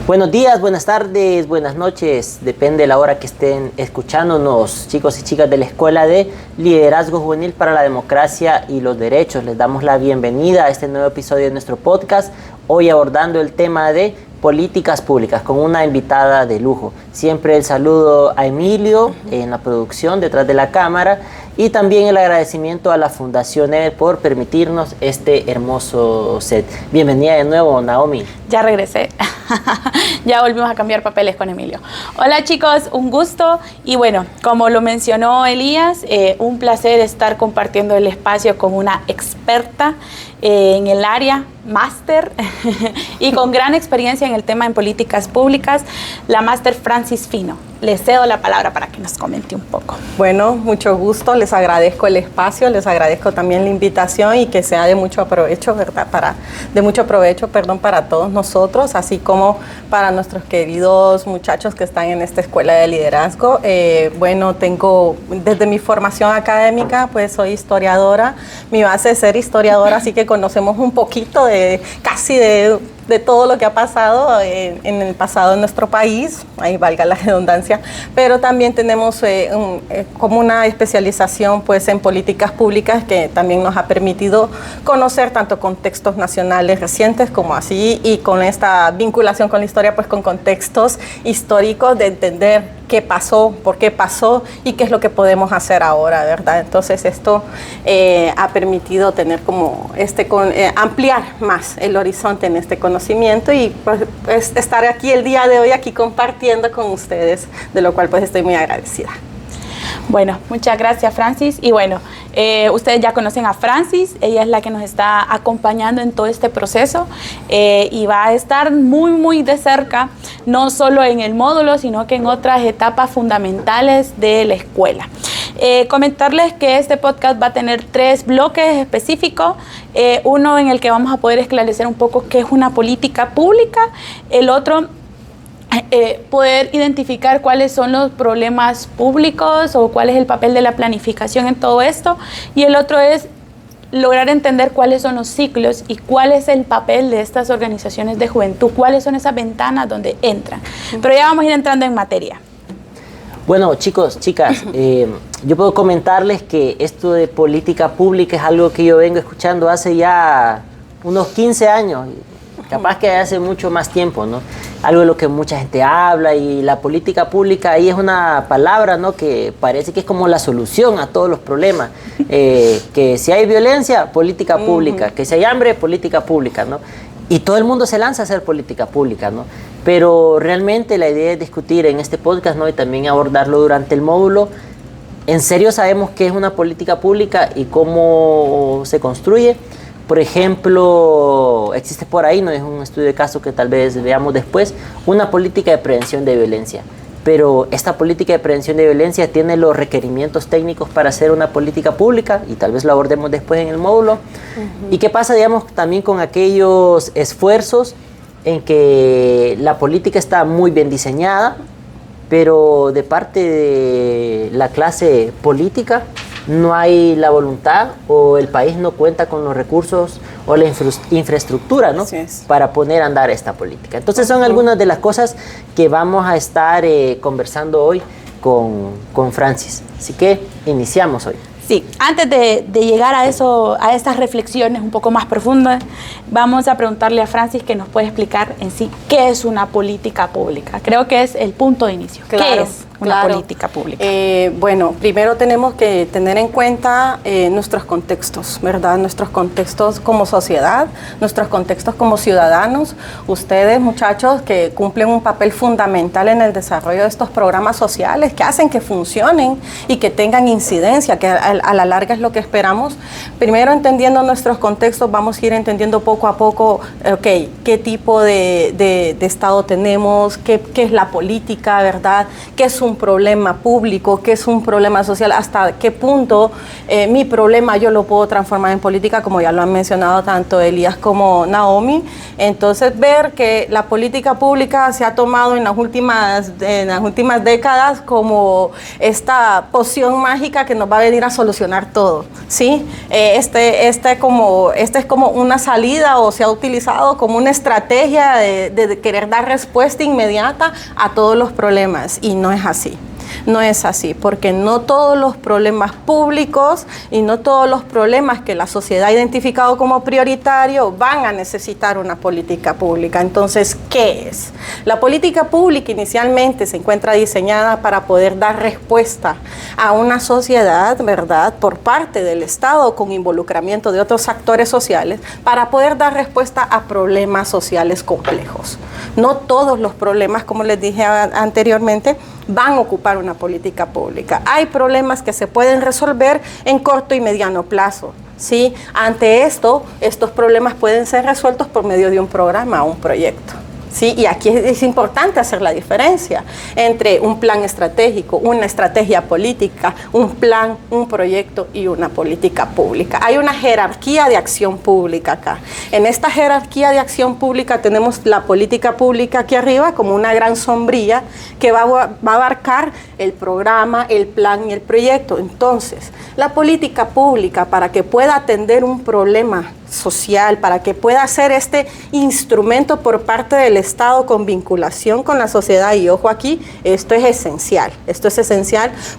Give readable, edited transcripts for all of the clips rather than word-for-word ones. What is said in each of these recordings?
Buenos días, buenas tardes, buenas noches, depende de la hora que estén escuchándonos, chicos y chicas de la Escuela de Liderazgo Juvenil para la Democracia y los Derechos. Les damos la bienvenida a este nuevo episodio de nuestro podcast, hoy abordando el tema de políticas públicas con una invitada de lujo. Siempre el saludo a Emilio en la producción detrás de la cámara y también el agradecimiento a la Fundación EVE por permitirnos este hermoso set. Bienvenida de nuevo, Naomi. Ya regresé. Ya volvimos a cambiar papeles con Emilio. Hola chicos, un gusto y bueno, como lo mencionó Elías, un placer estar compartiendo el espacio con una experta en el área, máster y con gran experiencia en el tema en políticas públicas, la máster Francis Fino. Le cedo la palabra para que nos comente un poco. Bueno, mucho gusto, les agradezco el espacio, les agradezco también la invitación y que sea de mucho provecho, ¿verdad? Para todos nosotros, así como para nuestros queridos muchachos que están en esta escuela de liderazgo. Bueno, tengo desde mi formación académica, pues soy historiadora, mi base es ser historiadora, así que conocemos un poquito de todo lo que ha pasado en el pasado en nuestro país, ahí valga la redundancia, pero también tenemos como una especialización pues en políticas públicas que también nos ha permitido conocer tanto contextos nacionales recientes como así, y con esta vinculación con la historia pues con contextos históricos de entender qué pasó, por qué pasó y qué es lo que podemos hacer ahora, ¿verdad? Entonces esto ha permitido tener como ampliar más el horizonte en este conocimiento y pues, estar aquí el día de hoy aquí compartiendo con ustedes, de lo cual pues estoy muy agradecida. Bueno, muchas gracias Francis y bueno, ustedes ya conocen a Francis, ella es la que nos está acompañando en todo este proceso y va a estar muy de cerca, no solo en el módulo, sino que en otras etapas fundamentales de la escuela. Comentarles que este podcast va a tener 3 bloques específicos, uno en el que vamos a poder esclarecer un poco qué es una política pública, el otro poder identificar cuáles son los problemas públicos o cuál es el papel de la planificación en todo esto, y el otro es lograr entender cuáles son los ciclos y cuál es el papel de estas organizaciones de juventud, cuáles son esas ventanas donde entran. Pero ya vamos a ir entrando en materia. Bueno, chicos, chicas, yo puedo comentarles que esto de política pública es algo que yo vengo escuchando hace ya unos 15 años, capaz que hace mucho más tiempo, ¿no? Algo de lo que mucha gente habla, y la política pública ahí es una palabra, ¿no? Que parece que es como la solución a todos los problemas. Que si hay violencia, política pública, que si hay hambre, política pública, ¿no? Y todo el mundo se lanza a hacer política pública, ¿no? Pero realmente la idea es discutir en este podcast, ¿no? Y también abordarlo durante el módulo. ¿En serio sabemos qué es una política pública y cómo se construye? Por ejemplo, existe por ahí, no es un estudio de caso que tal vez veamos después, una política de prevención de violencia. Pero esta política de prevención de violencia tiene los requerimientos técnicos para hacer una política pública, y tal vez lo abordemos después en el módulo. ¿Y qué pasa, digamos, también con aquellos esfuerzos en que la política está muy bien diseñada, pero de parte de la clase política no hay la voluntad, o el país no cuenta con los recursos o la infraestructura, ¿no? Para poner a andar esta política? Entonces son algunas de las cosas que vamos a estar conversando hoy con Francis. Así que iniciamos hoy. Sí, antes de llegar a estas reflexiones un poco más profundas, vamos a preguntarle a Francis que nos puede explicar en sí qué es una política pública. Creo que es el punto de inicio. Claro, ¿qué es una política pública? Bueno, primero tenemos que tener en cuenta nuestros contextos, ¿verdad? Nuestros contextos como sociedad, nuestros contextos como ciudadanos. Ustedes, muchachos, que cumplen un papel fundamental en el desarrollo de estos programas sociales que hacen que funcionen y que tengan incidencia, que a la larga es lo que esperamos. Primero, entendiendo nuestros contextos, vamos a ir entendiendo poco a poco, qué tipo de Estado tenemos, qué es la política, ¿verdad? ¿Qué es un un problema público, qué es un problema social, hasta qué punto mi problema yo lo puedo transformar en política, como ya lo han mencionado tanto Elías como Naomi. Entonces, ver que la política pública se ha tomado en las últimas décadas como esta poción mágica que nos va a venir a solucionar todo, ¿sí? Este es como una salida, o se ha utilizado como una estrategia de querer dar respuesta inmediata a todos los problemas, y no es así. No es así, porque no todos los problemas públicos y no todos los problemas que la sociedad ha identificado como prioritarios van a necesitar una política pública. Entonces, ¿qué es? La política pública inicialmente se encuentra diseñada para poder dar respuesta a una sociedad, ¿verdad?, por parte del Estado, con involucramiento de otros actores sociales, para poder dar respuesta a problemas sociales complejos. No todos los problemas, como les dije anteriormente, van a ocupar una política pública. Hay problemas que se pueden resolver en corto y mediano plazo, ¿sí? Ante esto, estos problemas pueden ser resueltos por medio de un programa o un proyecto, ¿sí? Y aquí es importante hacer la diferencia entre un plan estratégico, una estrategia política, un plan, un proyecto y una política pública. Hay una jerarquía de acción pública acá. En esta jerarquía de acción pública tenemos la política pública aquí arriba como una gran sombrilla que va a abarcar el programa, el plan y el proyecto. Entonces, la política pública, para que pueda atender un problema social, para que pueda ser este instrumento por parte del Estado con vinculación con la sociedad, y ojo aquí, esto es esencial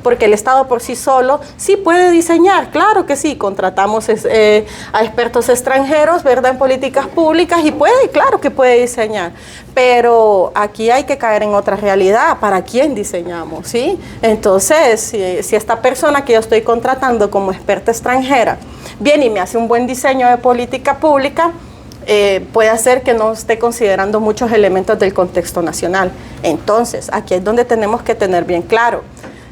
porque el Estado por sí solo sí puede diseñar, claro que sí, contratamos a expertos extranjeros, ¿verdad?, en políticas públicas, y claro que puede diseñar, pero aquí hay que caer en otra realidad. ¿Para quién diseñamos? ¿Sí? Entonces, si esta persona que yo estoy contratando como experta extranjera viene y me hace un buen diseño de política pública, puede hacer que no esté considerando muchos elementos del contexto nacional. Entonces, aquí es donde tenemos que tener bien claro.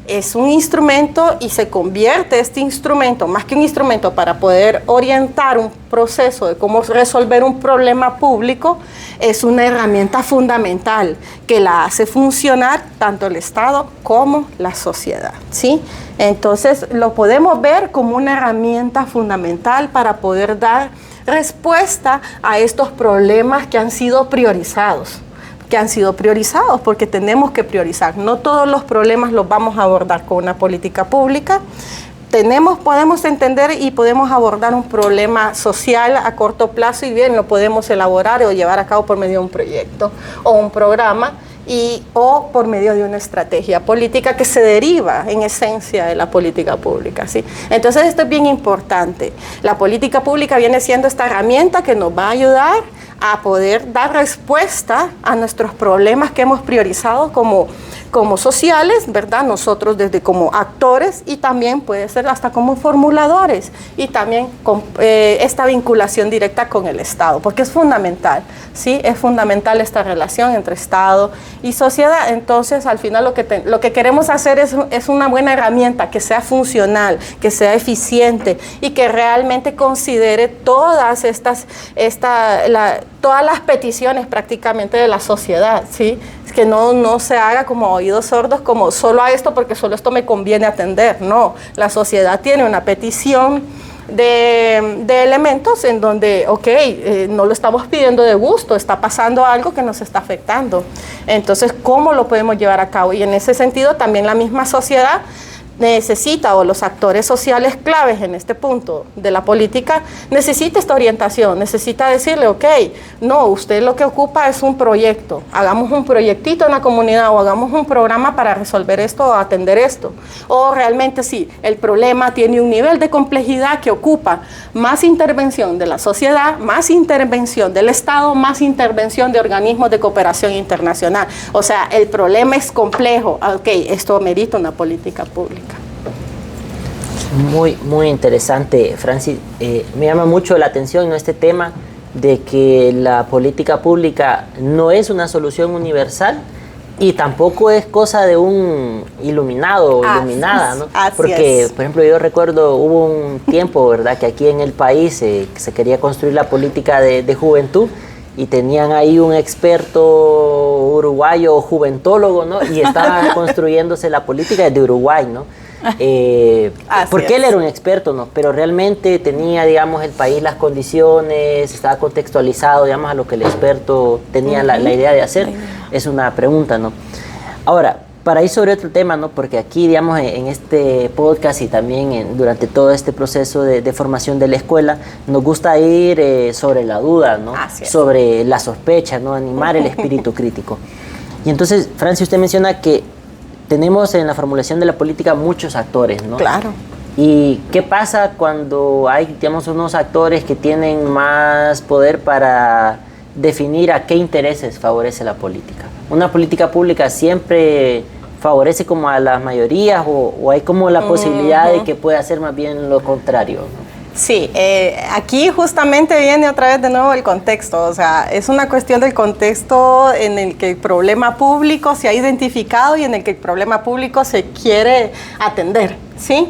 Es un instrumento, y se convierte este instrumento, más que un instrumento para poder orientar un proceso de cómo resolver un problema público, es una herramienta fundamental que la hace funcionar tanto el Estado como la sociedad, ¿sí? Entonces, lo podemos ver como una herramienta fundamental para poder dar respuesta a estos problemas que han sido priorizados. Porque tenemos que priorizar. No todos los problemas los vamos a abordar con una política pública. Podemos entender y podemos abordar un problema social a corto plazo, y bien lo podemos elaborar o llevar a cabo por medio de un proyecto o un programa, o por medio de una estrategia política que se deriva en esencia de la política pública, ¿sí? Entonces, esto es bien importante. La política pública viene siendo esta herramienta que nos va a ayudar a poder dar respuesta a nuestros problemas que hemos priorizado como sociales, ¿verdad? Nosotros desde como actores, y también puede ser hasta como formuladores, y también con esta vinculación directa con el Estado, porque es fundamental, ¿sí? Es fundamental esta relación entre Estado y sociedad. Entonces, al final lo que queremos hacer es una buena herramienta que sea funcional, que sea eficiente, y que realmente considere todas todas las peticiones prácticamente de la sociedad, ¿sí? Que no se haga como oídos sordos, como solo a esto porque solo esto me conviene atender. No, la sociedad tiene una petición de elementos en donde, no lo estamos pidiendo de gusto, está pasando algo que nos está afectando. Entonces, ¿cómo lo podemos llevar a cabo? Y en ese sentido también la misma sociedad necesita, o los actores sociales claves en este punto de la política, necesita esta orientación, necesita decirle, no, usted lo que ocupa es un proyecto, hagamos un proyectito en la comunidad, o hagamos un programa para resolver esto o atender esto, o realmente sí, el problema tiene un nivel de complejidad que ocupa más intervención de la sociedad, más intervención del Estado, más intervención de organismos de cooperación internacional. O sea, el problema es complejo, esto merita una política pública. Muy, muy interesante, Francis. Me llama mucho la atención, ¿no?, este tema de que la política pública no es una solución universal, y tampoco es cosa de un iluminado o iluminada, ¿no? Porque, por ejemplo, yo recuerdo, hubo un tiempo, ¿verdad?, que aquí en el país se quería construir la política de juventud, y tenían ahí un experto uruguayo juventólogo, ¿no? Y estaba construyéndose la política desde Uruguay, ¿no? Porque él era un experto, ¿no? Pero realmente tenía, digamos, el país las condiciones, estaba contextualizado, digamos, a lo que el experto tenía la idea de hacer. Es una pregunta, ¿no? Ahora, para ir sobre otro tema, ¿no? Porque aquí, digamos, en este podcast y también durante todo este proceso de formación de la escuela, nos gusta ir sobre la duda, ¿no? Sobre la sospecha, ¿no? Animar el espíritu crítico. Y entonces, Franci, usted menciona que tenemos en la formulación de la política muchos actores, ¿no? Claro. ¿Y qué pasa cuando hay, digamos, unos actores que tienen más poder para definir a qué intereses favorece la política? ¿Una política pública siempre favorece como a las mayorías o hay como la posibilidad de que pueda ser más bien lo contrario, ¿no? Sí, aquí justamente viene otra vez de nuevo el contexto, o sea, es una cuestión del contexto en el que el problema público se ha identificado y en el que el problema público se quiere atender, ¿sí?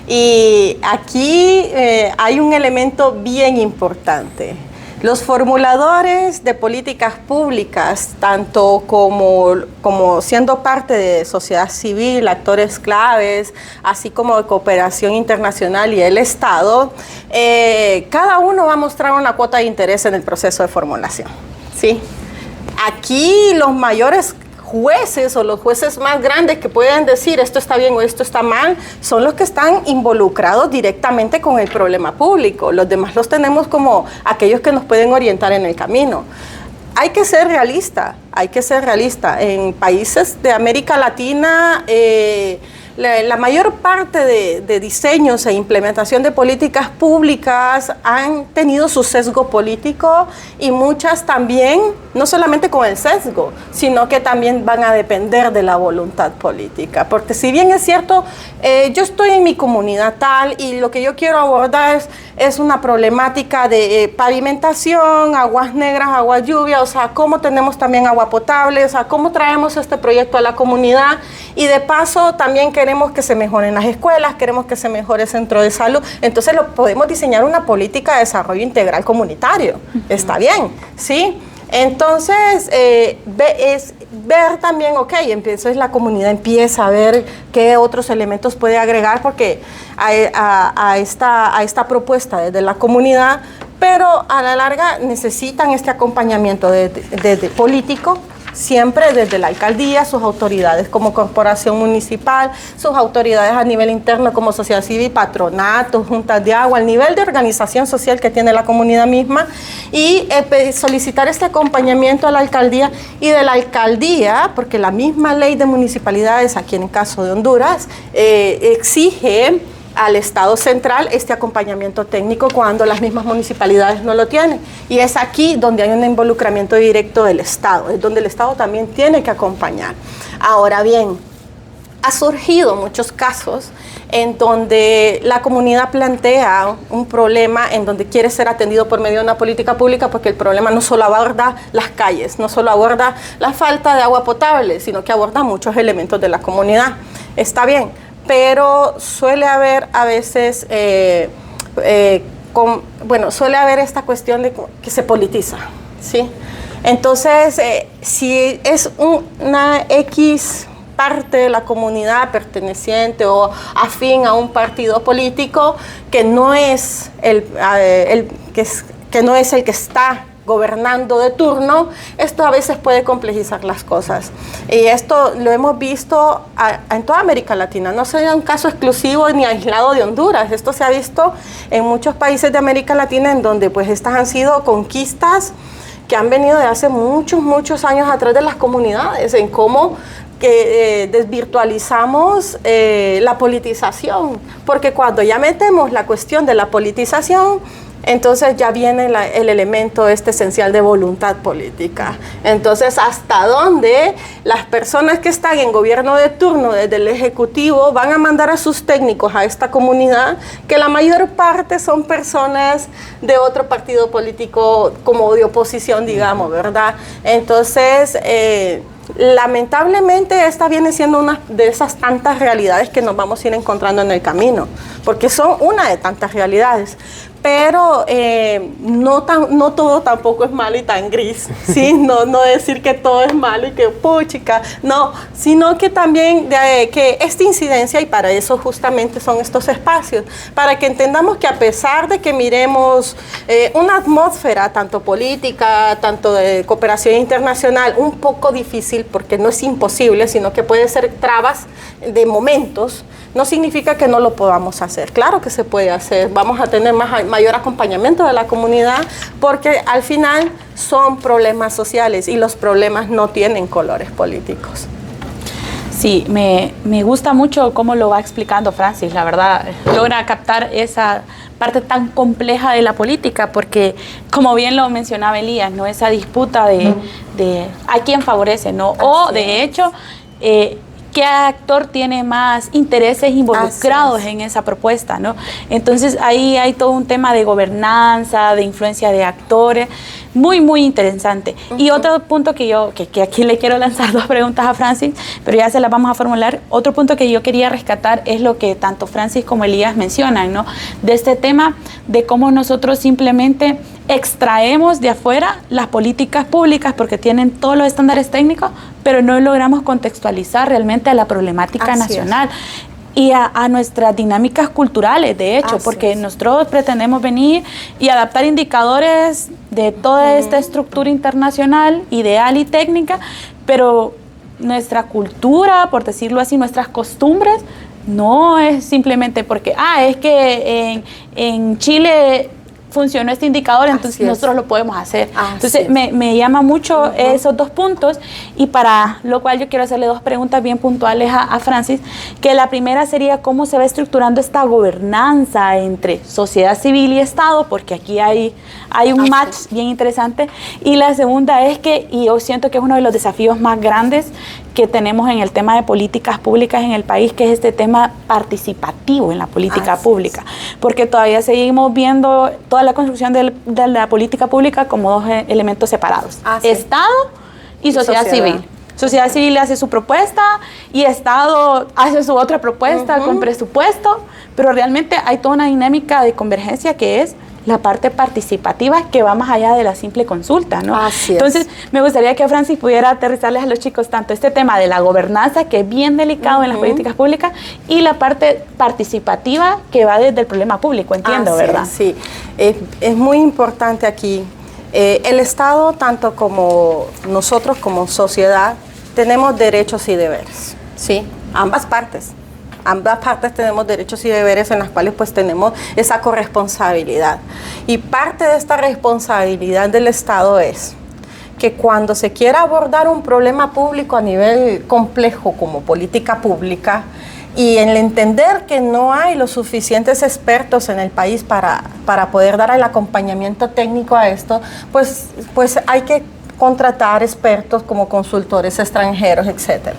Y aquí hay un elemento bien importante. Los formuladores de políticas públicas, tanto como siendo parte de sociedad civil, actores claves, así como de cooperación internacional y el Estado, cada uno va a mostrar una cuota de interés en el proceso de formulación, ¿sí? Aquí los mayores jueces o los jueces más grandes que pueden decir esto está bien o esto está mal, son los que están involucrados directamente con el problema público. Los demás los tenemos como aquellos que nos pueden orientar en el camino. Hay que ser realista, hay que ser realista. En países de América Latina, la mayor parte de diseños e implementación de políticas públicas han tenido su sesgo político y muchas también, no solamente con el sesgo, sino que también van a depender de la voluntad política. Porque si bien es cierto, yo estoy en mi comunidad tal y lo que yo quiero abordar es una problemática de pavimentación, aguas negras, agua lluvia, o sea, cómo tenemos también agua potable, o sea, cómo traemos este proyecto a la comunidad y de paso también queremos que se mejoren las escuelas, queremos que se mejore el centro de salud, entonces podemos diseñar una política de desarrollo integral comunitario, está bien, ¿sí? Entonces, es ver también, ok, entonces la comunidad empieza a ver qué otros elementos puede agregar porque a esta propuesta desde la comunidad, pero a la larga necesitan este acompañamiento de político, siempre desde la alcaldía, sus autoridades como corporación municipal, sus autoridades a nivel interno como sociedad civil, patronatos, juntas de agua, el nivel de organización social que tiene la comunidad misma y solicitar este acompañamiento a la alcaldía y de la alcaldía, porque la misma ley de municipalidades aquí en el caso de Honduras exige al Estado central este acompañamiento técnico cuando las mismas municipalidades no lo tienen. Y es aquí donde hay un involucramiento directo del Estado, es donde el Estado también tiene que acompañar. Ahora bien, ha surgido muchos casos en donde la comunidad plantea un problema en donde quiere ser atendido por medio de una política pública porque el problema no solo aborda las calles, no solo aborda la falta de agua potable, sino que aborda muchos elementos de la comunidad. Está bien, pero suele haber a veces, suele haber esta cuestión de que se politiza, ¿sí? Entonces, si es una X parte de la comunidad perteneciente o afín a un partido político que no es el que está gobernando de turno, esto a veces puede complejizar las cosas. Y esto lo hemos visto en toda América Latina, no sería un caso exclusivo ni aislado de Honduras, esto se ha visto en muchos países de América Latina en donde pues estas han sido conquistas que han venido de hace muchos años atrás de las comunidades, en cómo desvirtualizamos la politización, porque cuando ya metemos la cuestión de la politización, entonces ya viene el elemento esencial de voluntad política. Entonces, ¿hasta dónde las personas que están en gobierno de turno desde el Ejecutivo van a mandar a sus técnicos a esta comunidad, que la mayor parte son personas de otro partido político como de oposición, digamos, ¿verdad? Entonces, lamentablemente esta viene siendo una de esas tantas realidades que nos vamos a ir encontrando en el camino, porque son una de tantas realidades. Pero no todo tampoco es malo y tan gris, ¿sí? No decir que todo es malo y que puchica, no, sino que también que esta incidencia, y para eso justamente son estos espacios, para que entendamos que a pesar de que miremos una atmósfera tanto política, tanto de cooperación internacional, un poco difícil, porque no es imposible, sino que puede ser trabas de momentos, no significa que no lo podamos hacer. Claro que se puede hacer. Vamos a tener mayor acompañamiento de la comunidad, porque al final son problemas sociales y los problemas no tienen colores políticos. Sí, me gusta mucho cómo lo va explicando Francis, la verdad, logra captar esa parte tan compleja de la política, porque como bien lo mencionaba Elías, ¿no? Esa disputa de a quién favorece, ¿no? O de hecho, qué actor tiene más intereses involucrados en esa propuesta, ¿no? Entonces ahí hay todo un tema de gobernanza, de influencia de actores, muy, muy interesante. Y otro punto que aquí le quiero lanzar dos preguntas a Francis, pero ya se las vamos a formular. Otro punto que yo quería rescatar es lo que tanto Francis como Elías mencionan, ¿no? De este tema de cómo nosotros simplemente extraemos de afuera las políticas públicas porque tienen todos los estándares técnicos, pero no logramos contextualizar realmente a la problemática nacional y a nuestras dinámicas culturales, de hecho, porque nosotros pretendemos venir y adaptar indicadores de toda esta estructura internacional, ideal y técnica, pero nuestra cultura, por decirlo así, nuestras costumbres, no es simplemente porque, es que en Chile funcionó este indicador, entonces nosotros lo podemos hacer. Entonces me llama mucho esos dos puntos, y para lo cual yo quiero hacerle dos preguntas bien puntuales a Francis, que la primera sería cómo se va estructurando esta gobernanza entre sociedad civil y Estado, porque aquí hay un match bien interesante, y la segunda es que, y yo siento que es uno de los desafíos más grandes que tenemos en el tema de políticas públicas en el país, que es este tema participativo en la política pública, porque todavía seguimos viendo toda la construcción de la política pública como dos elementos separados, Estado y sociedad civil. Sociedad civil hace su propuesta y Estado hace su otra propuesta con presupuesto, pero realmente hay toda una dinámica de convergencia que es la parte participativa que va más allá de la simple consulta, ¿no? Entonces, me gustaría que Francis pudiera aterrizarles a los chicos tanto este tema de la gobernanza, que es bien delicado en las políticas públicas, y la parte participativa que va desde el problema público, entiendo, ¿verdad? Sí, es muy importante aquí. El Estado, tanto como nosotros como sociedad, tenemos derechos y deberes, ¿sí? Ambas partes tenemos derechos y deberes en las cuales pues tenemos esa corresponsabilidad. Y parte de esta responsabilidad del Estado es que cuando se quiera abordar un problema público a nivel complejo como política pública, y en el entender que no hay los suficientes expertos en el país para poder dar el acompañamiento técnico a esto, pues hay que contratar expertos como consultores extranjeros, etcétera.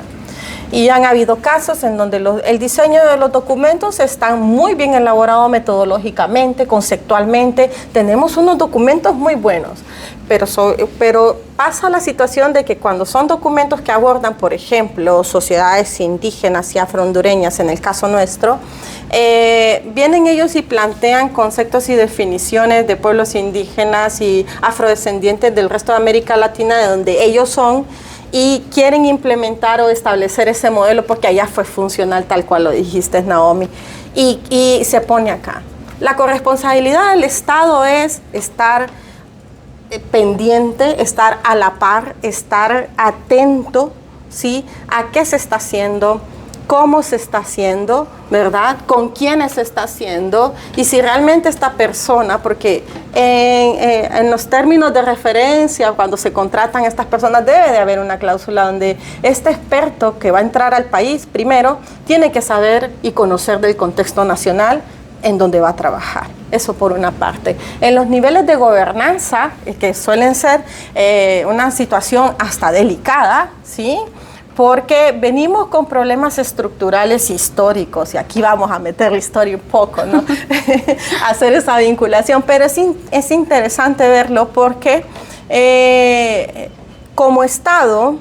Y han habido casos en donde el diseño de los documentos están muy bien elaborados metodológicamente, conceptualmente. Tenemos unos documentos muy buenos, pero pasa la situación de que cuando son documentos que abordan, por ejemplo, sociedades indígenas y afrohondureñas, en el caso nuestro, vienen ellos y plantean conceptos y definiciones de pueblos indígenas y afrodescendientes del resto de América Latina, de donde ellos son, y quieren implementar o establecer ese modelo porque allá fue funcional, tal cual lo dijiste, Naomi, y se pone acá. La corresponsabilidad del Estado es estar pendiente, estar a la par, estar atento, ¿sí?, a qué se está haciendo, cómo se está haciendo, ¿verdad?, con quiénes se está haciendo, y si realmente esta persona, porque en los términos de referencia, cuando se contratan estas personas, debe de haber una cláusula donde este experto que va a entrar al país, primero, tiene que saber y conocer del contexto nacional en donde va a trabajar. Eso por una parte. En los niveles de gobernanza, que suelen ser una situación hasta delicada, ¿sí?, porque venimos con problemas estructurales históricos, y aquí vamos a meter la historia un poco, ¿no? Hacer esa vinculación, pero es interesante verlo porque como Estado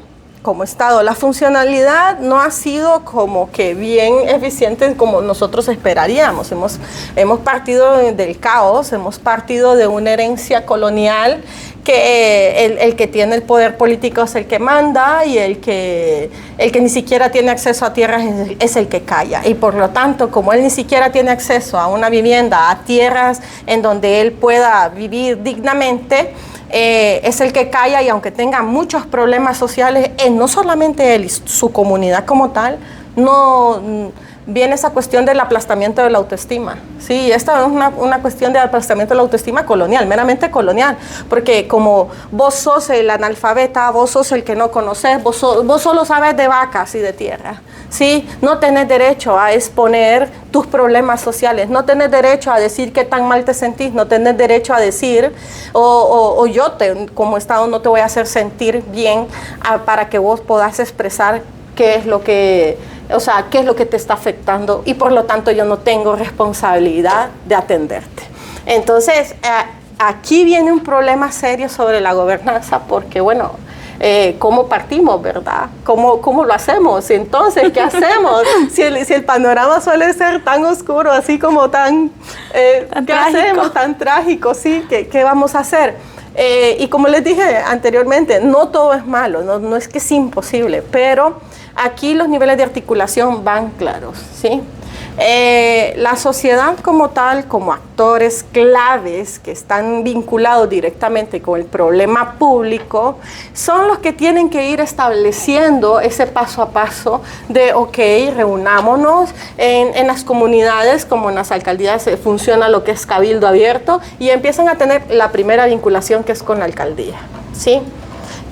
como Estado. La funcionalidad no ha sido como que bien eficiente como nosotros esperaríamos. Hemos partido del caos, hemos partido de una herencia colonial que el que tiene el poder político es el que manda y el que ni siquiera tiene acceso a tierras es el que calla. Y por lo tanto, como él ni siquiera tiene acceso a una vivienda, a tierras en donde él pueda vivir dignamente, es el que calla, y aunque tenga muchos problemas sociales, no solamente él y su comunidad como tal, no viene esa cuestión del aplastamiento de la autoestima. Sí, esta es una cuestión de aplastamiento de la autoestima colonial, meramente colonial, porque como vos sos el analfabeta, vos sos el que no conoces, vos solo sabes de vacas y de tierra, ¿sí? No tenés derecho a exponer tus problemas sociales, no tenés derecho a decir qué tan mal te sentís, no tenés derecho a decir, yo como Estado no te voy a hacer sentir bien para que vos podás expresar qué es lo que te está afectando, y por lo tanto yo no tengo responsabilidad de atenderte. Entonces, aquí viene un problema serio sobre la gobernanza, porque bueno, ¿cómo partimos, verdad? ¿Cómo lo hacemos? Entonces, ¿qué hacemos? Si el panorama suele ser tan oscuro, así como tan trágico. hacemos? Tan trágico, ¿sí? ¿Qué vamos a hacer? Y como les dije anteriormente, no todo es malo, no es que es imposible, pero aquí los niveles de articulación van claros, ¿sí? La sociedad como tal, como actores claves que están vinculados directamente con el problema público, son los que tienen que ir estableciendo ese paso a paso de, ok, reunámonos en las comunidades, como en las alcaldías funciona lo que es cabildo abierto, y empiezan a tener la primera vinculación, que es con la alcaldía, ¿sí?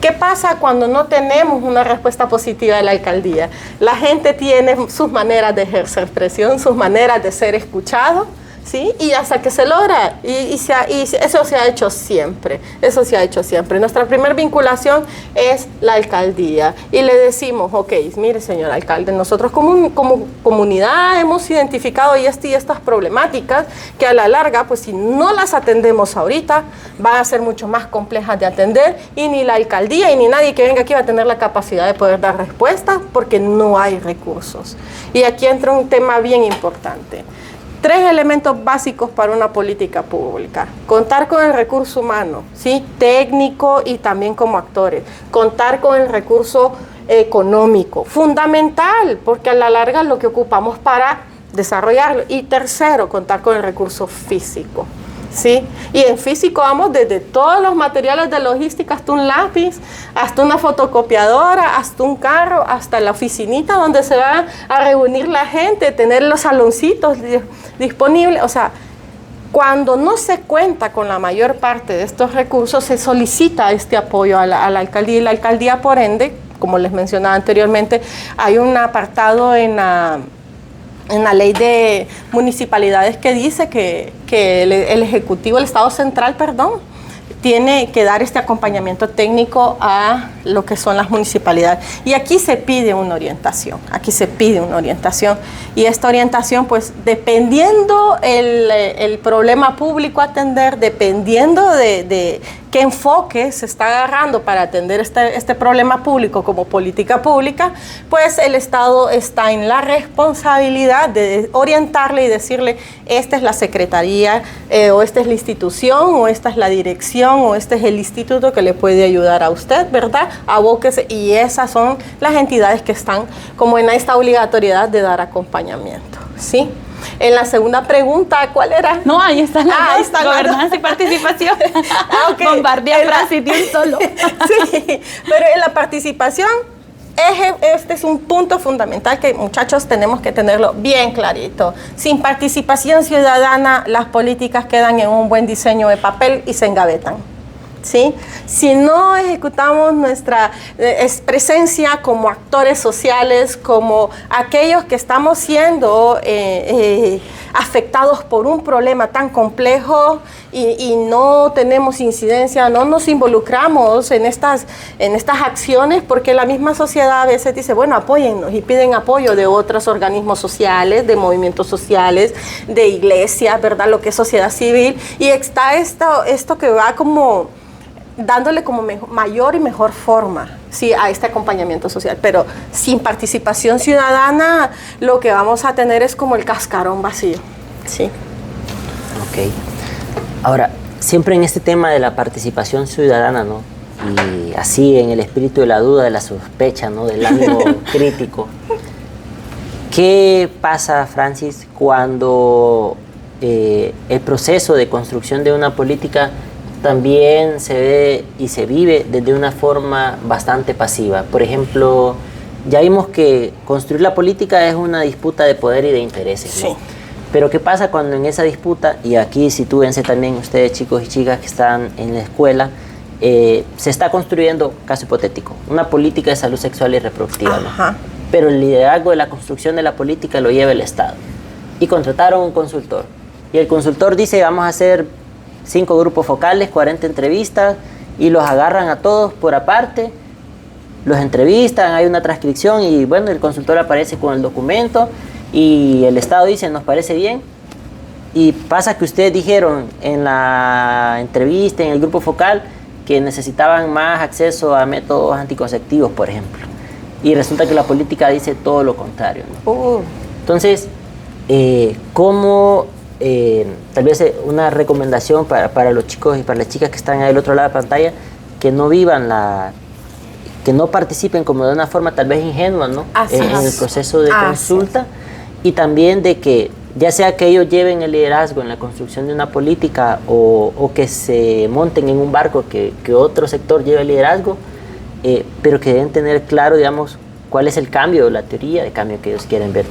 ¿Qué pasa cuando no tenemos una respuesta positiva de la alcaldía? La gente tiene sus maneras de ejercer presión, sus maneras de ser escuchado, ¿sí? Y hasta que se logra, y eso se ha hecho siempre, Nuestra primera vinculación es la alcaldía, y le decimos, ok, mire señor alcalde, nosotros como comunidad hemos identificado estas problemáticas que a la larga, pues si no las atendemos ahorita, van a ser mucho más complejas de atender, y ni la alcaldía y ni nadie que venga aquí va a tener la capacidad de poder dar respuesta, porque no hay recursos. Y aquí entra un tema bien importante. 3 elementos básicos para una política pública: contar con el recurso humano, ¿sí? Técnico y también como actores; contar con el recurso económico, fundamental, porque a la larga es lo que ocupamos para desarrollarlo; y tercero, contar con el recurso físico, ¿sí? Y en físico vamos desde todos los materiales de logística, hasta un lápiz, hasta una fotocopiadora, hasta un carro, hasta la oficinita donde se va a reunir la gente, tener los saloncitos disponibles. O sea, cuando no se cuenta con la mayor parte de estos recursos, se solicita este apoyo a la alcaldía, y la alcaldía, por ende, como les mencionaba anteriormente, hay un apartado en la ley de municipalidades que dice que el Ejecutivo, el Estado Central, tiene que dar este acompañamiento técnico a lo que son las municipalidades. Y aquí se pide una orientación, y esta orientación, pues, dependiendo el problema público a atender, dependiendo de qué enfoque se está agarrando para atender este problema público como política pública, pues el Estado está en la responsabilidad de orientarle y decirle, esta es la secretaría, o esta es la institución, o esta es la dirección, o este es el instituto que le puede ayudar a usted, ¿verdad? Abóquese, y esas son las entidades que están como en esta obligatoriedad de dar acompañamiento, ¿sí? En la segunda pregunta, ¿cuál era? No, ahí están las dos, están gobernanza y participación. Okay. Bombardea Francis de un solo. Sí, pero en la participación, este es un punto fundamental que, muchachos, tenemos que tenerlo bien clarito. Sin participación ciudadana, las políticas quedan en un buen diseño de papel y se engavetan, ¿sí? Si no ejecutamos nuestra presencia como actores sociales, como aquellos que estamos siendo afectados por un problema tan complejo, y no tenemos incidencia, no nos involucramos en estas acciones, porque la misma sociedad a veces dice, bueno, apóyennos, y piden apoyo de otros organismos sociales, de movimientos sociales, de iglesias, ¿verdad? Lo que es sociedad civil, y está esto que va como dándole como mayor y mejor forma, sí, a este acompañamiento social. Pero sin participación ciudadana, lo que vamos a tener es como el cascarón vacío. Sí. Ok. Ahora, siempre en este tema de la participación ciudadana, ¿no? Y así en el espíritu de la duda, de la sospecha, ¿no? Del ánimo crítico. ¿Qué pasa, Francis, cuando el proceso de construcción de una política también se ve y se vive desde una forma bastante pasiva? Por ejemplo, ya vimos que construir la política es una disputa de poder y de intereses, ¿no? Sí. Pero ¿qué pasa cuando en esa disputa, y aquí sitúense también ustedes chicos y chicas que están en la escuela, se está construyendo, caso hipotético, una política de salud sexual y reproductiva, ¿no? Pero el liderazgo de la construcción de la política lo lleva el Estado. Y contrataron un consultor. Y el consultor dice, vamos a hacer 5 grupos focales, 40 entrevistas, y los agarran a todos por aparte, los entrevistan, hay una transcripción, y bueno, el consultor aparece con el documento, y el Estado dice, nos parece bien. Y pasa que ustedes dijeron en la entrevista, en el grupo focal, que necesitaban más acceso a métodos anticonceptivos, por ejemplo. Y resulta que la política dice todo lo contrario, ¿no? Entonces, ¿cómo, tal vez una recomendación para los chicos y para las chicas que están ahí del otro lado de la pantalla, que no vivan que no participen como de una forma tal vez ingenua, ¿no? En el proceso de consulta, y también de que ya sea que ellos lleven el liderazgo en la construcción de una política o que se monten en un barco que otro sector lleve el liderazgo, pero que deben tener claro, digamos, cuál es el cambio, la teoría de cambio que ellos quieren ver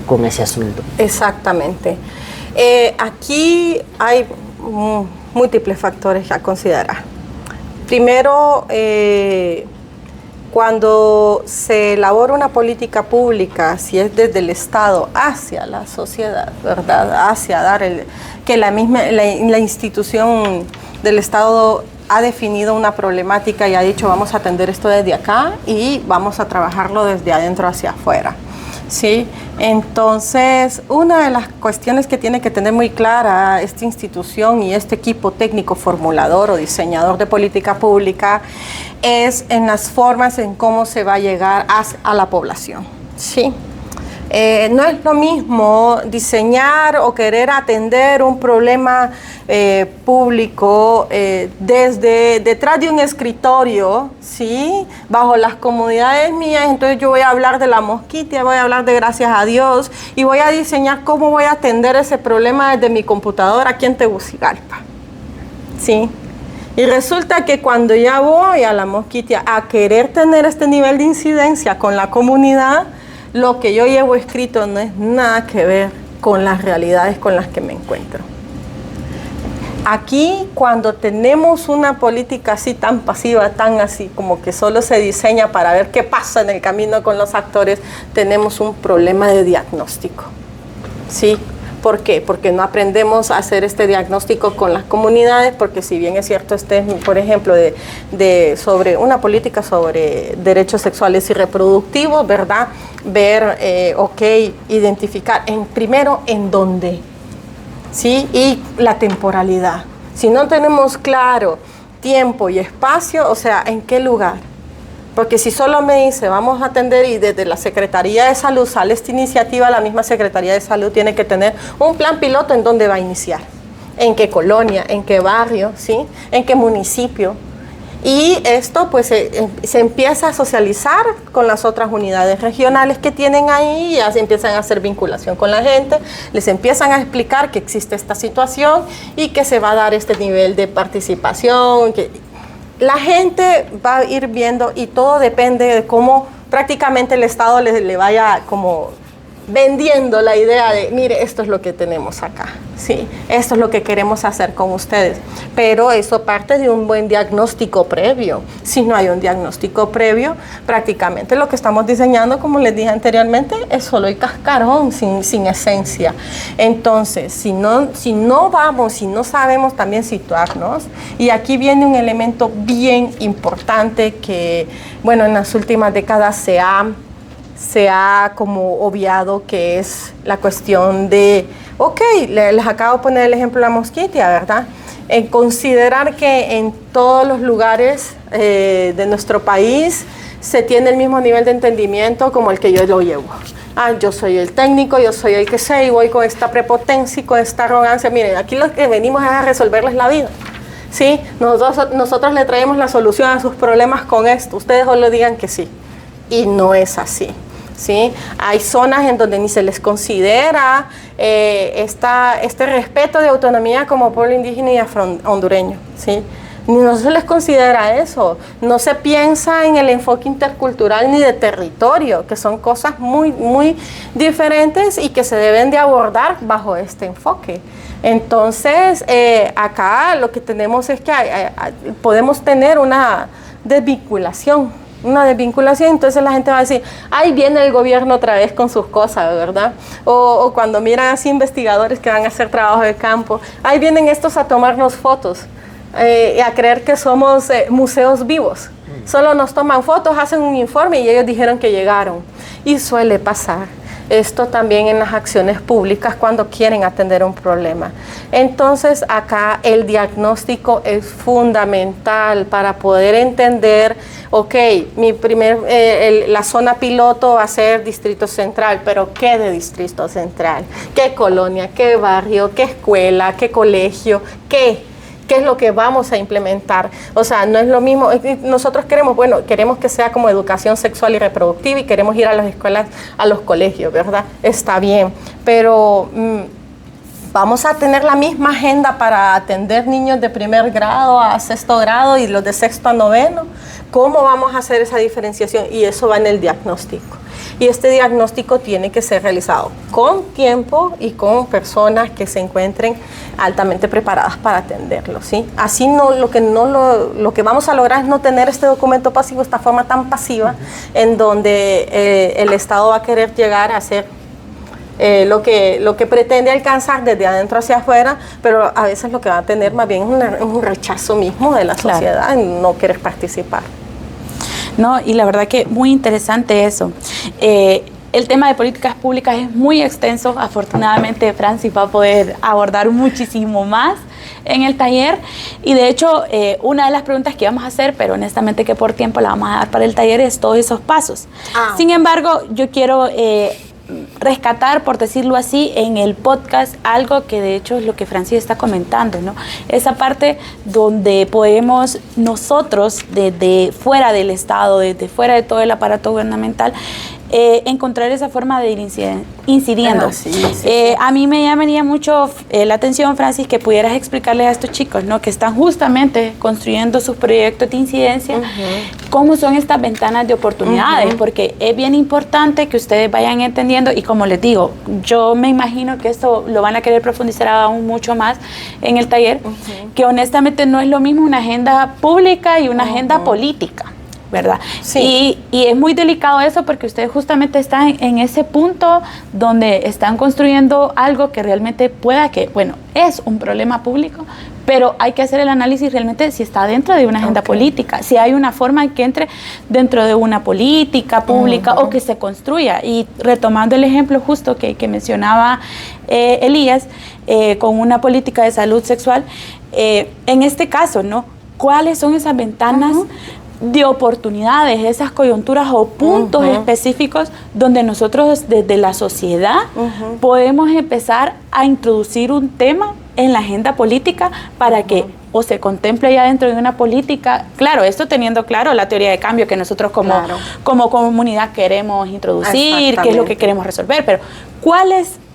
con ese asunto. Exactamente. Aquí hay múltiples factores a considerar. Primero, cuando se elabora una política pública, si es desde el Estado hacia la sociedad, ¿verdad? Hacia dar que la institución del Estado ha definido una problemática y ha dicho vamos a atender esto desde acá y vamos a trabajarlo desde adentro hacia afuera. ¿Sí? Entonces, una de las cuestiones que tiene que tener muy clara esta institución y este equipo técnico formulador o diseñador de política pública es en las formas en cómo se va a llegar a la población. ¿Sí? No es lo mismo diseñar o querer atender un problema público desde detrás de un escritorio, ¿sí? Bajo las comodidades mías. Entonces yo voy a hablar de la mosquitia, voy a hablar de gracias a Dios y voy a diseñar cómo voy a atender ese problema desde mi computadora aquí en Tegucigalpa, ¿sí? Y resulta que cuando ya voy a la mosquitia a querer tener este nivel de incidencia con la comunidad, lo que yo llevo escrito no es nada que ver con las realidades con las que me encuentro. Aquí, cuando tenemos una política así tan pasiva, tan así, como que solo se diseña para ver qué pasa en el camino con los actores, tenemos un problema de diagnóstico. ¿Sí? ¿Por qué? Porque no aprendemos a hacer este diagnóstico con las comunidades, porque si bien es cierto, por ejemplo, sobre una política sobre derechos sexuales y reproductivos, ¿verdad? Ver, identificar primero en dónde, ¿sí? Y la temporalidad. Si no tenemos claro tiempo y espacio, o sea, ¿en qué lugar? Porque si solo me dice, vamos a atender y desde la Secretaría de Salud sale esta iniciativa, la misma Secretaría de Salud tiene que tener un plan piloto en dónde va a iniciar, en qué colonia, en qué barrio, ¿sí? En qué municipio. Y esto pues se empieza a socializar con las otras unidades regionales que tienen ahí, ya se empiezan a hacer vinculación con la gente, les empiezan a explicar que existe esta situación y que se va a dar este nivel de participación, la gente va a ir viendo y todo depende de cómo prácticamente el Estado le vaya como vendiendo la idea de, mire, esto es lo que tenemos acá, ¿sí? Esto es lo que queremos hacer con ustedes. Pero eso parte de un buen diagnóstico previo. Si no hay un diagnóstico previo, prácticamente lo que estamos diseñando, como les dije anteriormente, es solo el cascarón, sin esencia. Entonces, si no sabemos también situarnos, y aquí viene un elemento bien importante que, bueno, en las últimas décadas se ha como obviado, que es la cuestión de, les acabo de poner el ejemplo de la mosquitia, ¿verdad? en considerar que en todos los lugares de nuestro país se tiene el mismo nivel de entendimiento como el que yo lo llevo. Yo soy el técnico, yo soy el que sé y voy con esta prepotencia y con esta arrogancia. Miren, aquí lo que venimos es a resolverles la vida. ¿Sí? Nosotros le traemos la solución a sus problemas con esto. Ustedes solo digan que sí. Y no es así. ¿Sí? Hay zonas en donde ni se les considera este respeto de autonomía como pueblo indígena y hondureño. ¿Sí? No se les considera eso, no se piensa en el enfoque intercultural ni de territorio, que son cosas muy, muy diferentes y que se deben de abordar bajo este enfoque. Entonces, acá lo que tenemos es que podemos tener una desvinculación, entonces la gente va a decir, ahí viene el gobierno otra vez con sus cosas, ¿verdad? O cuando miran así investigadores que van a hacer trabajo de campo, ahí vienen estos a tomarnos fotos. Y a creer que somos museos vivos. Solo nos toman fotos, hacen un informe y ellos dijeron que llegaron. Y suele pasar esto también en las acciones públicas cuando quieren atender un problema. Entonces acá el diagnóstico es fundamental para poder entender, ok, la zona piloto va a ser Distrito Central, pero ¿qué de Distrito Central? ¿Qué colonia? ¿Qué barrio? ¿Qué escuela? ¿Qué colegio? ¿Qué es lo que vamos a implementar? O sea, no es lo mismo. Nosotros queremos que sea como educación sexual y reproductiva y queremos ir a las escuelas, a los colegios, ¿verdad? Está bien, pero vamos a tener la misma agenda para atender niños de primer grado a sexto grado y los de sexto a noveno. ¿Cómo vamos a hacer esa diferenciación? Y eso va en el diagnóstico. Y este diagnóstico tiene que ser realizado con tiempo y con personas que se encuentren altamente preparadas para atenderlo, ¿sí? Así lo que vamos a lograr es no tener este documento pasivo, esta forma tan pasiva, en donde el Estado va a querer llegar a hacer lo que pretende alcanzar desde adentro hacia afuera, pero a veces lo que va a tener más bien es un rechazo mismo de la sociedad, claro, en no querer participar. No, y la verdad que muy interesante eso. El tema de políticas públicas es muy extenso. Afortunadamente, Francis va a poder abordar muchísimo más en el taller. Y de hecho, una de las preguntas que vamos a hacer, pero honestamente que por tiempo la vamos a dar para el taller, es todos esos pasos. Sin embargo, yo quiero rescatar, por decirlo así, en el podcast algo que de hecho es lo que Francis está comentando, ¿no? Esa parte donde podemos nosotros, desde fuera del Estado, desde fuera de todo el aparato gubernamental, encontrar esa forma de ir incidiendo. A mí me llamaría mucho la atención, Francis, que pudieras explicarles a estos chicos, ¿no?, que están justamente construyendo sus proyectos de incidencia, cómo son estas ventanas de oportunidades, porque es bien importante que ustedes vayan entendiendo, y como les digo, yo me imagino que esto lo van a querer profundizar aún mucho más en el taller, que honestamente no es lo mismo una agenda pública y una agenda política, ¿verdad? Sí. Y es muy delicado eso, porque ustedes justamente están en ese punto donde están construyendo algo que realmente es un problema público, pero hay que hacer el análisis realmente si está dentro de una agenda política, si hay una forma que entre dentro de una política pública o que se construya. Y retomando el ejemplo justo que mencionaba Elías, con una política de salud sexual, en este caso, ¿no?, ¿cuáles son esas ventanas de oportunidades, esas coyunturas o puntos específicos donde nosotros desde la sociedad podemos empezar a introducir un tema en la agenda política para que o se contemple ya dentro de una política, claro, esto teniendo claro la teoría de cambio que nosotros como comunidad queremos introducir, qué es lo que queremos resolver, pero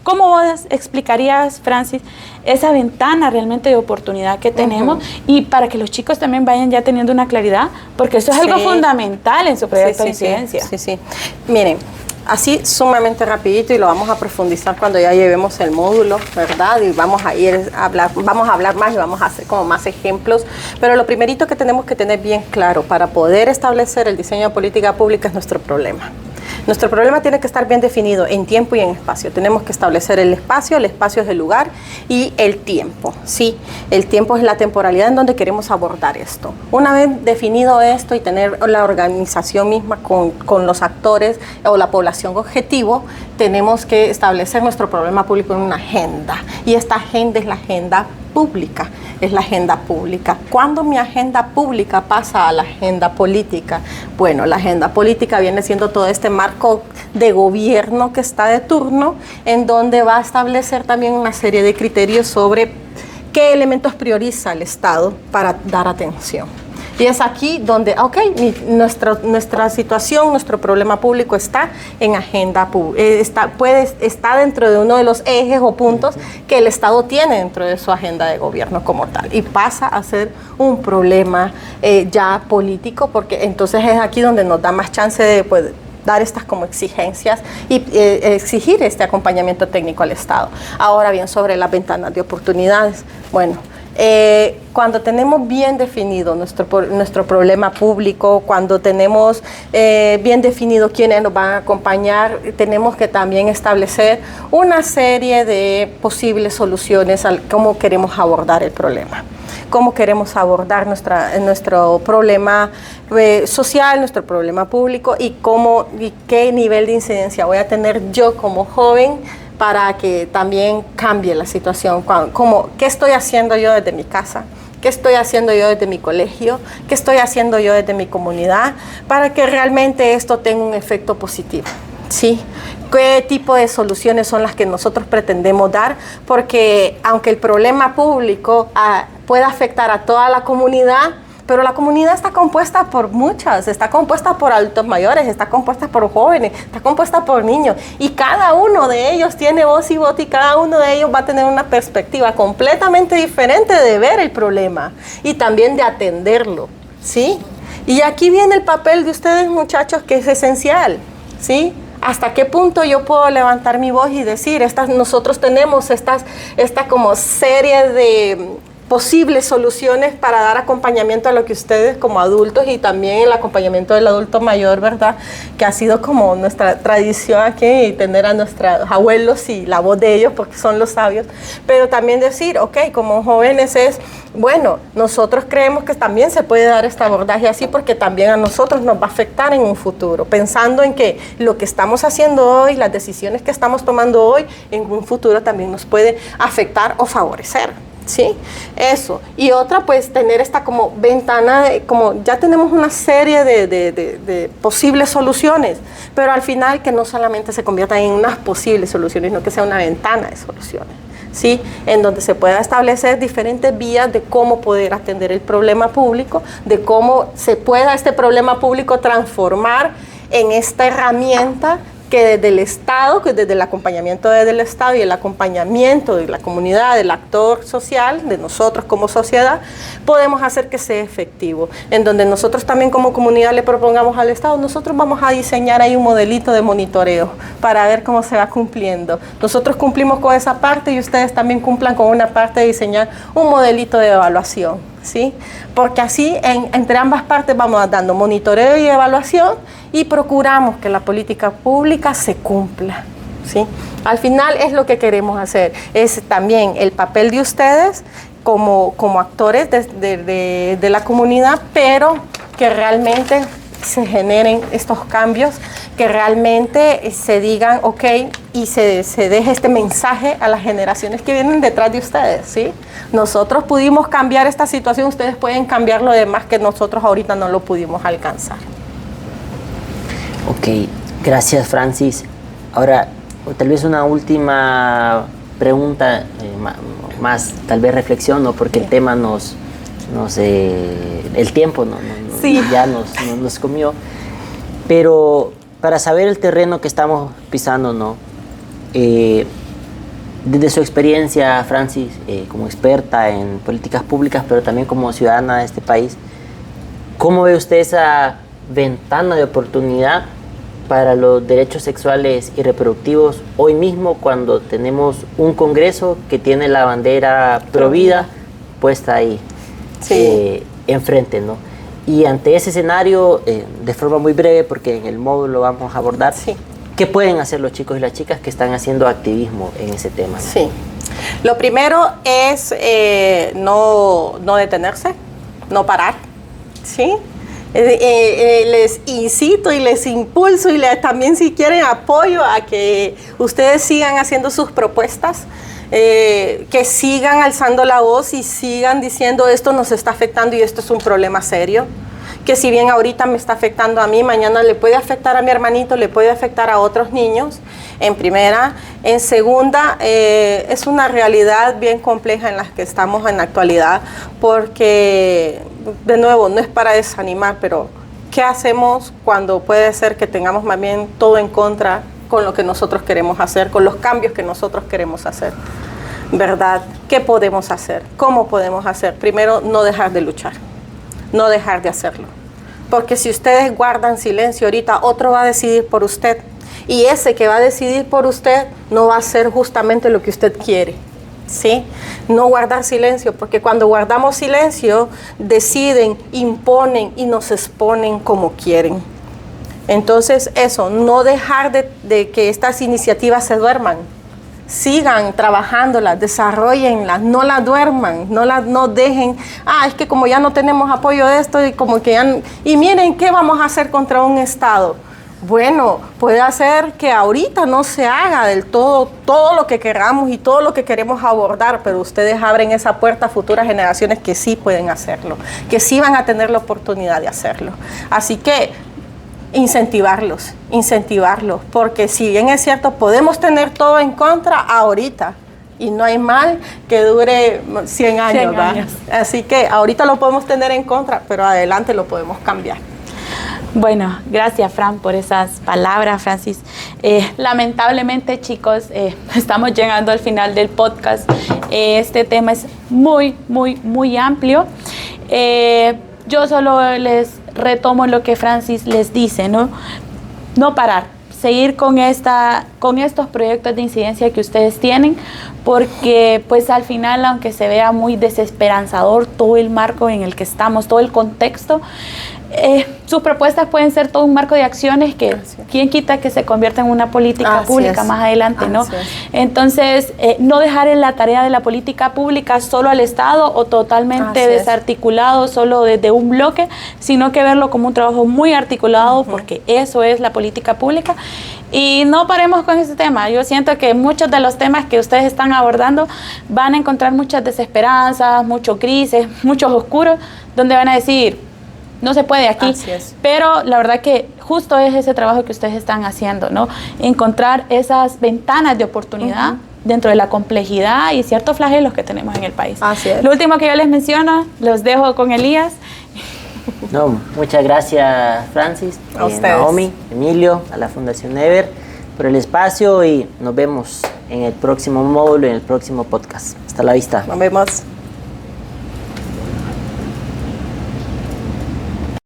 ¿cómo vos explicarías, Francis, esa ventana realmente de oportunidad que tenemos y para que los chicos también vayan ya teniendo una claridad? Porque eso es algo fundamental en su proyecto de incidencia. Miren, así sumamente rapidito, y lo vamos a profundizar cuando ya llevemos el módulo, ¿verdad? Y vamos a hablar más y vamos a hacer como más ejemplos. Pero lo primerito que tenemos que tener bien claro para poder establecer el diseño de política pública es nuestro problema. Nuestro problema tiene que estar bien definido en tiempo y en espacio. Tenemos que establecer el espacio es el lugar, y el tiempo. Sí, el tiempo es la temporalidad en donde queremos abordar esto. Una vez definido esto y tener la organización misma con los actores o la población objetivo, tenemos que establecer nuestro problema público en una agenda. Y esta agenda es la agenda pública. es la agenda pública. ¿Cuándo mi agenda pública pasa a la agenda política? Bueno, la agenda política viene siendo todo este marco de gobierno que está de turno, en donde va a establecer también una serie de criterios sobre qué elementos prioriza el Estado para dar atención. Y es aquí donde, nuestra situación, nuestro problema público está en agenda pública, está dentro de uno de los ejes o puntos que el Estado tiene dentro de su agenda de gobierno como tal. Y pasa a ser un problema ya político, porque entonces es aquí donde nos da más chance de dar estas como exigencias y exigir este acompañamiento técnico al Estado. Ahora bien, sobre las ventanas de oportunidades, bueno, cuando tenemos bien definido nuestro problema público, cuando tenemos bien definido quiénes nos van a acompañar, tenemos que también establecer una serie de posibles soluciones a cómo queremos abordar el problema, cómo queremos abordar nuestro problema social, nuestro problema público y qué nivel de incidencia voy a tener yo como joven para que también cambie la situación. ¿Qué estoy haciendo yo desde mi casa? ¿Qué estoy haciendo yo desde mi colegio? ¿Qué estoy haciendo yo desde mi comunidad? Para que realmente esto tenga un efecto positivo, ¿sí? ¿Qué tipo de soluciones son las que nosotros pretendemos dar? Porque aunque el problema público pueda afectar a toda la comunidad, pero la comunidad está compuesta por muchas, está compuesta por adultos mayores, está compuesta por jóvenes, está compuesta por niños, y cada uno de ellos tiene voz y voto, y cada uno de ellos va a tener una perspectiva completamente diferente de ver el problema y también de atenderlo, ¿sí? Y aquí viene el papel de ustedes, muchachos, que es esencial, ¿sí? ¿Hasta qué punto yo puedo levantar mi voz y decir, nosotros tenemos esta como serie de posibles soluciones para dar acompañamiento a lo que ustedes como adultos y también el acompañamiento del adulto mayor, ¿verdad? Que ha sido como nuestra tradición aquí, y tener a nuestros abuelos y la voz de ellos porque son los sabios, pero también decir, como jóvenes bueno, nosotros creemos que también se puede dar este abordaje así porque también a nosotros nos va a afectar en un futuro, pensando en que lo que estamos haciendo hoy, las decisiones que estamos tomando hoy, en un futuro también nos puede afectar o favorecer. ¿Sí? Eso. Y otra, pues, tener esta como ventana, como ya tenemos una serie de posibles soluciones, pero al final que no solamente se conviertan en unas posibles soluciones, sino que sea una ventana de soluciones, ¿sí? En donde se pueda establecer diferentes vías de cómo poder atender el problema público, de cómo se pueda este problema público transformar en esta herramienta que desde el Estado, que desde el acompañamiento desde el Estado y el acompañamiento de la comunidad, del actor social, de nosotros como sociedad, podemos hacer que sea efectivo. En donde nosotros también como comunidad le propongamos al Estado, nosotros vamos a diseñar ahí un modelito de monitoreo para ver cómo se va cumpliendo. Nosotros cumplimos con esa parte y ustedes también cumplan con una parte de diseñar un modelito de evaluación, ¿sí? Porque así entre ambas partes vamos dando monitoreo y evaluación y procuramos que la política pública se cumpla, ¿sí? Al final es lo que queremos hacer, es también el papel de ustedes como actores de la comunidad, pero que realmente se generen estos cambios, que realmente se digan y se deje este mensaje a las generaciones que vienen detrás de ustedes, ¿sí? Nosotros pudimos cambiar esta situación, ustedes pueden cambiar lo demás que nosotros ahorita no lo pudimos alcanzar. Ok, gracias, Francis. Ahora, tal vez una última pregunta, más tal vez reflexión, ¿no? Porque el tema el tiempo sí, ya nos comió. Pero para saber el terreno que estamos pisando, ¿no? Desde su experiencia, Francis, como experta en políticas públicas, pero también como ciudadana de este país, ¿cómo ve usted esa ventana de oportunidad para los derechos sexuales y reproductivos hoy mismo, cuando tenemos un Congreso que tiene la bandera Provida puesta ahí, sí, enfrente, ¿no? Y ante ese escenario, de forma muy breve, porque en el módulo vamos a abordar, sí, ¿qué pueden hacer los chicos y las chicas que están haciendo activismo en ese tema, ¿no? Sí. Lo primero es no detenerse, no parar, ¿sí? Les incito y les impulso y también si quieren apoyo a que ustedes sigan haciendo sus propuestas. que sigan alzando la voz y sigan diciendo esto nos está afectando y esto es un problema serio. Que si bien ahorita me está afectando a mí, mañana le puede afectar a mi hermanito, le puede afectar a otros niños, en primera. En segunda, es una realidad bien compleja en la que estamos en la actualidad, porque, de nuevo, no es para desanimar, pero ¿qué hacemos cuando puede ser que tengamos más bien todo en contra con lo que nosotros queremos hacer, con los cambios que nosotros queremos hacer? ¿Verdad? ¿Qué podemos hacer? ¿Cómo podemos hacer? Primero, no dejar de luchar, no dejar de hacerlo. Porque si ustedes guardan silencio ahorita, otro va a decidir por usted. Y ese que va a decidir por usted no va a hacer justamente lo que usted quiere. ¿Sí? No guardar silencio, porque cuando guardamos silencio, deciden, imponen y nos exponen como quieren. Entonces, eso, no dejar de que estas iniciativas se duerman. Sigan trabajándolas, desarrollenlas, no la duerman, no dejen, es que como ya no tenemos apoyo de esto y como que ya, y miren, ¿qué vamos a hacer contra un Estado? Bueno, puede hacer que ahorita no se haga del todo lo que queramos y todo lo que queremos abordar, pero ustedes abren esa puerta a futuras generaciones que sí pueden hacerlo, que sí van a tener la oportunidad de hacerlo. Así que incentivarlos, porque si bien es cierto, podemos tener todo en contra ahorita, y no hay mal que dure 100 años, 100 años. Así que ahorita lo podemos tener en contra, pero adelante lo podemos cambiar. Bueno, gracias Fran por esas palabras, Francis. Lamentablemente, chicos, estamos llegando al final del podcast. Este tema es muy, muy, muy amplio. Yo solo les retomo lo que Francis les dice, ¿no? No parar, seguir con estos proyectos de incidencia que ustedes tienen, porque pues al final, aunque se vea muy desesperanzador todo el marco en el que estamos, todo el contexto, sus propuestas pueden ser todo un marco de acciones que quién quita que se convierta en una política pública más adelante, ¿no? Entonces, no dejar en la tarea de la política pública solo al Estado o totalmente desarticulado solo desde un bloque, sino que verlo como un trabajo muy articulado, porque eso es la política pública. Y no paremos con ese tema. Yo siento que muchos de los temas que ustedes están abordando van a encontrar muchas desesperanzas, muchos grises, muchos oscuros, donde van a decir, no se puede aquí, pero la verdad que justo es ese trabajo que ustedes están haciendo, ¿no? Encontrar esas ventanas de oportunidad dentro de la complejidad y ciertos flagelos que tenemos en el país. Así es. Lo último que yo les menciono, los dejo con Elías. No, muchas gracias Francis, a ustedes, Naomi, Emilio, a la Fundación Never por el espacio y nos vemos en el próximo módulo, en el próximo podcast. Hasta la vista. Nos vemos.